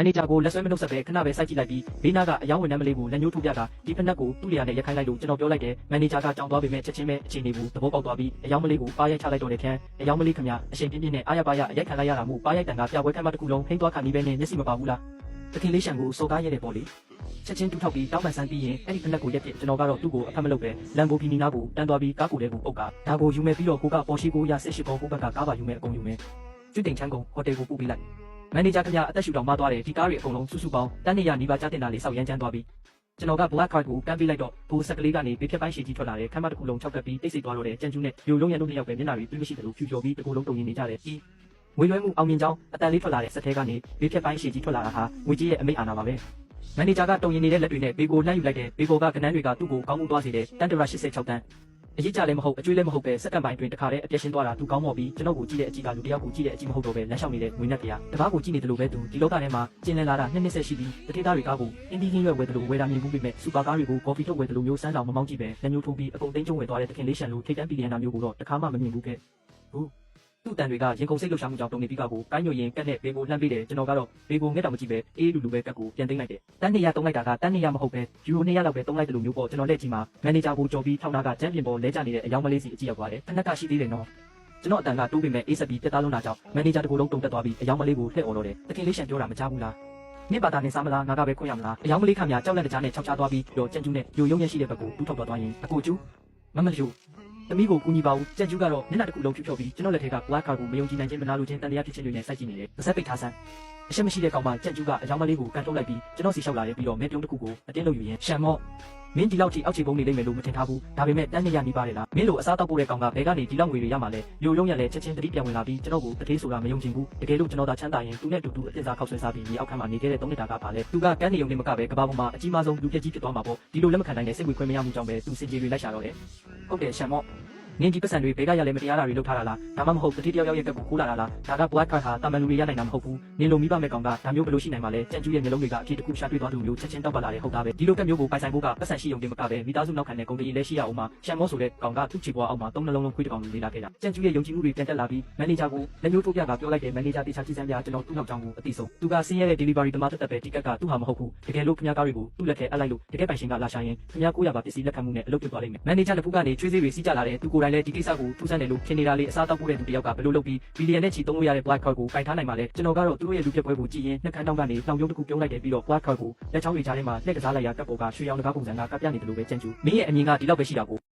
န်နေဂျာကိုလက်ဆွဲမနှုတ်ဆက်ပဲခဏပဲစိုက်ကြည့်လိုက်ပြီးဘေးနာကအယောင်းဝင်နှမ်းမလေးကိုလက်ညှိုးထိုးပြကဒီဖက်နှက်ကိုသူ့လျာနဲ့ရက်ခိုင်းလိုက်လို့ကျွန်တော်ပြောလိုက်တယ်မန်နေဂျာကကြောင်သွားပေမဲ့ချက်ချင်းပဲအခြေအနေကိုသဘောပေါက်သွားပြီးအယောင်းမလေးကိုပါရိုက်ချလိုက်တော့တယ်ခန်းအယောင်းမလေးခင်ဗျအရှင်ပြင်းပြင်းနဲ့အားရပါရအရိုက်ခံလိုက်ရတာမို့ပါရိုက်တန်ကပြပွဲခန်းမတစ်ခုလုံးဟိန်းသွားခါနီးပဲနဲ့မျက်စိမပါဘူးလားတခင်လေးရှန်ကိုစော်ကားရဲတယ်ပေါ့လေချက်ချင်းတူထောက်ပြီးတောင်းပန်ဆန်းပြီးရင်အဲ့ဒီဖက်နှက်ကိုရက်ပြကျွန်တော်ကတော့သူ့ကိုအဖက်မလုပ်ပဲလမ်ဘိုဂီနီနာကိုတန်းသွားပြီးကားကိုတဲကိုပုတ်ကဒါကိုယူမဲ့ပြီးတော့ကိုကပေါ်ရှိကိုရ18ဘောဟိုဘက်ကကားပါယူမဲ့အကုန်ယူမဲ့ကျွတ်တိန်ချမ်းကုန်ဟိုတယ်ကိုပို့ပေးလိုက်မန်နေဂျာခင်ဗျအသက်ရှူတောင်မသွားတယ်ဒီကားတွေအကုန်လုံးစုစုပေါင်းတန်းနေရနီးပါးကြားတင်တာလေးစောက်ရမ်းချမ်းသွားပြီးကျွန်တော်က black card ကိုကမ်းပေးလိုက်တော့ဘိုးဆက်ကလေးကနေဘေးဖြတ်ပိုင်းရှည်ကြီးထွက်လာတယ်ခမ်းမတစ်ခုလုံး၆ကပ်ပြီးတိတ်ဆိတ်သွားတော့တယ်ကြံကျူးနဲ့ရိုလုံးရံတို့နှစ်ယောက်ပဲမျက်နှာတွေပြင်းမရှိတယ်လို့ဖြူကျော်ပြီးတကူလုံးတုံရင်နေကြတယ်ဒီငွေလွှဲမှုအောင်မြင်ကြောင်းအတန်လေးထွက်လာတဲ့စက်ထဲကနေဘေးဖြတ်ပိုင်းရှည်ကြီးထွက်လာတာဟာငွေကြီးရဲ့အမိတ်အာဏာပါပဲမန်နေဂျာကတုံရင်နေတဲ့လက်တွေနဲ့ဘေကိုလှမ်းယူလိုက်တယ်ဘေကိုကကနန်းတွေကသူ့ကိုကောင်းမှုသွားစေတယ်တန်တရာ86တန်းအရေးကြလည်းမဟုတ်အကျွေးလည်းမဟုတ်ပဲစက္ကန့်ပိုင်းတွင်တခါတည်းအပြည့်ရှင်းသွားတာသူကောင်းမော်ပြီးကျွန်တော်ကိုကြည့်တဲ့အကြည့်ကလူတယောက်ကိုကြည့်တဲ့အကြည့်မဟုတ်တော့ပဲလမ်းလျှောက်နေတဲ့ငွေနဲ့တရားတပားကိုကြည့်နေတယ်လို့ပဲသူဒီလောကထဲမှာကျင်းလည်လာတာနှစ်ဆက်ရှိပြီးတတိသားတွေကားကိုအင်းဒီဟင်းရွက်ဝယ်တယ်လို့ဝယ်တာမြင်ဘူးပေမဲ့စူပါကားတွေကိုကော်ဖီထုတ်ဝယ်တယ်လို့မျိုးစမ်းတောင်မမောင်းကြည့်ပဲလက်မျိုးထိုးပြီးအကုန်သိမ်းကျုံဝယ်သွားတဲ့တခင်လေးရှန်လိုထိတ်တန်းပီလီယံနာမျိုးကိုတော့တခါမှမမြင်ဘူးခဲ့ဘူးသူ့တန်တွေကရင်ကုန်စိတ်လှုပ်ရှားမှုကြောင့်တုံနေပြီးကကိုကိုင်းညွှန်ရင်ကက်နဲ့ဘေကိုလှမ်းပေးတယ်ကျွန်တော်ကတော့ဘေကိုငှက်တောင်မကြည့်ပဲအေးလူလူပဲကက်ကိုပြန်သိမ်းလိုက်တယ်တန်း200တုံးလိုက်တာကတန်း200မဟုတ်ပဲယူရို200လောက်ပဲတုံးလိုက်တယ်လို့မျိုးပေါ့ကျွန်တော်လက်ကြီးမှာမန်နေဂျာကိုကြော်ပြီးထောက်နာကချန်ပီယံပေါ်လဲကျနေတဲ့အယောင်မလေးစီအကြည့်ရောက်သွားတယ်ဖက်နှက်ကရှိသေးတယ်နော်ကျွန်တော်အတန်ကတိုးပေမဲ့အေးဆက်ပြီးပြတ်သားလုံးတာကြောင့်မန်နေဂျာတကူလုံးတုံတက်သွားပြီးအယောင်မလေးကိုလှည့်អော်တော့တယ်တခင်လေးရှန်ပြောတာမကြားဘူးလားမြင့်ပါတာနဲ့စားမလားငါကပဲခွင့်ရမလားအယောင်မလေးခါမြကြောက်လက်တကြားနဲ့ခြောက်ချသွားပြီးတော့ကြံကျူးနဲ့ယိုယုံရရှိတဲ့ဘက်ကိုတူးထောက်သွားရင်အကိုကျူးမမလူသမီးကိုကူညီပါဦးကြက်ကျူးကတော့မျက်နှာတစ်ခုလုံးဖြူဖြောပြီးကျွန်တော်လက်ထဲက black card ကိုမယုံကြည်နိုင်ခြင်းမနာလိုခြင်းတန်တရားဖြစ်ခြင်းတွေနဲ့စိုက်ကြည့်နေတယ်။ပါးစပ်ပိတ်ထားစမ်းအရှက်မရှိတဲ့ကောင်မကြက်ကျူးကအယောင်မလေးကိုကန်ထုတ်လိုက်ပြီးကျွန်တော်စီလျှောက်လာတယ်ပြီးတော့မဲပြုံးတစ်ခုကိုအတင်းလုပ်ယူရင်ရှန်မော့မင်းဒီလောက်ထိအောက်ခြေပုံးနေလိမ့်မယ်လို့မထင်ထားဘူးဒါပေမဲ့တန်းနေရနေပါတယ်လားမင်းလိုအစားတောက်ပို့တဲ့ကောင်ကဘဲကနေဒီလောက်ငွေတွေရမှာလဲရိုရုံးရလဲချက်ချင်းတတိပြန်ဝင်လာပြီးကျွန်တော်ကိုတတိဆိုတာမယုံချင်ဘူးတကယ်လို့ကျွန်တော်သာချမ်းသာရင်သူနဲ့တူတူအတင်စားခောက်ဆွဲစားပြီးဒီအောက်ခန်းမှာနေခဲ့တဲ့3နှစ်တာကပါလဲသူကကန်းနေုံနဲ့မကပဲကဘာပေါ်မှာအကြီးမားဆုံးလူပြက်ကြီးဖြစ်သွားမှာပေါ့ဒီလိုလက်မခံနိုင်တဲ့စိတ်ဝင်ခွင့်မရမှုကြောင့်ပဲသူစင်ကြီးတွေလိုက်ရှာတော့တယ်ဟုတ်တယ်ရှန်မော့နင်းဒီပတ်စံတွေဘေကရလဲမတရားတာတွေလုပ်ထားတာလားဒါမှမဟုတ်တတိတယောက်ယောက်ရဲ့ကက်ကိုခိုးလာတာလားဒါက black card ဟာတာမန်လူတွေရနိုင်တာမဟုတ်ဘူးနင်းလိုမိဘမဲ့ကောင်ကဒါမျိုးဘယ်လိုရှိနိုင်မှာလဲကြံကျူးရဲ့မျိုးလုံးတွေကအဖြစ်တစ်ခုရှာတွေ့သွားသူမျိုးချက်ချင်းတောက်ပတ်လာတယ်ဟုတ်သားပဲဒီလိုကက်မျိုးကိုပိုင်ဆိုင်ဖို့ကပတ်စံရှိုံတင်မကပဲမိသားစုနောက်ခံတဲ့ကုန်တည်လည်းရှိရအောင်မှာရှန်မောဆိုတဲ့ကောင်ကသူ့ချီပွားအောက်မှာ3နှလုံးလုံးခွေးတစ်ကောင်လေးလာခဲ့တာကြံကျူးရဲ့ယုံကြည်မှုတွေပြန်တက်လာပြီးမန်နေဂျာကိုလက်မျိုးထိုးပြကပြောလိုက်တယ်မန်နေဂျာတေချာကြည့်စမ်းပြကျွန်တော်သူ့နောက်ကြောင်းကိုအတိဆုံးသူကဆင်းရဲတဲ့ delivery တမတက်ပဲတိကက်ကသူ့ဟာမဟုတ်ဘူးတကယ်လို့ခင်ဗျားကားတွေကိုသူ့လက်ထဲအပ်လိုက်လို့တကယ်ပိုင်ရှင်ကလာရှာရင်ခင်ဗျား900ပါပစ္စည်းလက်ခံမှုနဲ့အလုပ်ဖြစ်သွားလိမ့်မယ်မန်နေဂျာတစ်ခုကနေချွေးစေးတွေစီးကြလာတယ်သူကိုယ်တိုင်လည်းဒီကိစ္စကိုထူးဆန်းတယ်လို့ခင်နေတာလေးအစားတောက်ပို့တဲ့သူတယောက်ကဘယ်လိုလုပ်ပြီးဘီလီယံနဲ့ချီသုံးလို့ရတဲ့ black card ကိုကင်ထားနိုင်မှာလဲကျွန်တော်ကတော့သူတို့ရဲ့လူပြက်ပွဲကိုကြည့်ရင်နှက်ခမ်းတောင်းကနေလောင်ပြုံးတစ်ခုပြုံးလိုက်တယ်ပြီးတော့ black card ကိုလက်ချောင်းတွေကြားထဲမှာလှည့်ကစားလိုက်ရကပ်ပေါ်ကရွှေရောင်တကားပုံစံကကပ်ပြနေတယ်လို့ပဲကြံ့ကျူမင်းရဲ့အမြင်ကဒီလောက်ပဲရှိတာကို